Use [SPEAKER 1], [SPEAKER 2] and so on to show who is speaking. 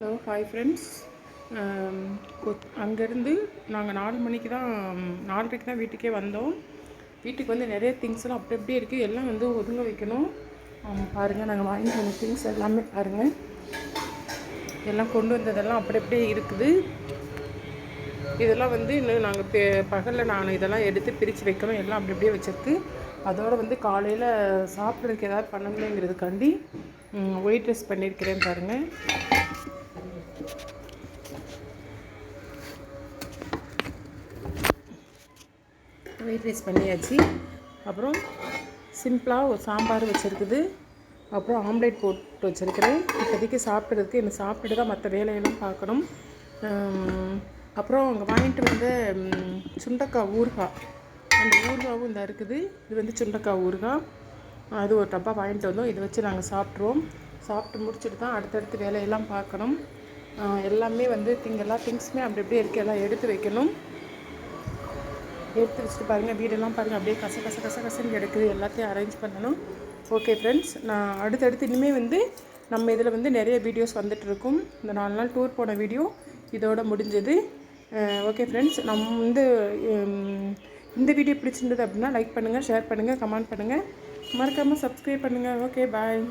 [SPEAKER 1] Hello hi friends. அங்கேருந்து நாங்கள் 4 மணிக்கு தான் 4:30க்கு தான் வீட்டுக்கே வந்தோம். வீட்டுக்கு வந்து நிறைய திங்ஸ்லாம் அப்படி அப்படியே இருக்குது. எல்லாம் வந்து ஒதுங்க வைக்கணும். பாருங்கள், நாங்கள் வாங்கிட்டு வந்த திங்ஸ் எல்லாமே பாருங்கள். எல்லாம் கொண்டு வந்ததெல்லாம் அப்படி அப்படியே இருக்குது. இதெல்லாம் வந்து இன்னும் நாங்கள் பகலில் நான் இதெல்லாம் எடுத்து பிரித்து வைக்கணும். எல்லாம் அப்படி அப்படியே வச்சுருக்கு. அதோடு வந்து காலையில் சாப்பிட்றதுக்கு ஏதாவது பண்ணணுங்கிறதுக்காண்டி ஒயிட் ரைஸ் பண்ணியிருக்கிறேன் பாருங்கள். ஒயிட் ரைஸ் பண்ணியாச்சு. அப்புறம் சிம்பிளாக ஒரு சாம்பார் வச்சுருக்குது. அப்புறம் ஆம்லேட் போட்டு வச்சுருக்கிறேன். இப்போதைக்கு சாப்பிட்றதுக்கு என்ன சாப்பிட்டு தான் மற்ற வேலையெல்லாம் பார்க்கணும். அப்புறம் அங்கே வாங்கிட்டு வந்த சுண்டக்காய் ஊறுகாய், அந்த ஊறுகாவும் இந்த இருக்குது. இது வந்து சுண்டக்காய் ஊறுகாய். அது ஒரு டப்பா வாங்கிட்டு வந்தோம். இதை வச்சு நாங்கள் சாப்பிட்ருவோம். சாப்பிட்டு முடிச்சுட்டு தான் அடுத்தடுத்து வேலையெல்லாம் பார்க்கணும். எல்லாமே வந்து எல்லா திங்ஸுமே அப்படி அப்படியே இருக்குது. எல்லாம் எடுத்து வைக்கணும். எடுத்து வச்சுட்டு பாருங்கள், வீடெல்லாம் பாருங்கள், அப்படியே கசன்னு கிடக்குது. எல்லாத்தையும் அரேஞ்ச் பண்ணணும். ஓகே ஃப்ரெண்ட்ஸ், நான் அடுத்தடுத்து இனிமேல் வந்து நம்ம இதில் வந்து நிறைய வீடியோஸ் வந்துட்டுருக்கும். இந்த 4 நாள் டூர் போன வீடியோ இதோட முடிஞ்சது. ஓகே ஃப்ரெண்ட்ஸ், நம்ம வந்து இந்த வீடியோ பிடிச்சிருந்தது அப்படின்னா லைக் பண்ணுங்கள், ஷேர் பண்ணுங்கள், கமெண்ட் பண்ணுங்கள், மறக்காமல் சப்ஸ்கிரைப் பண்ணுங்கள். ஓகே, பாய்.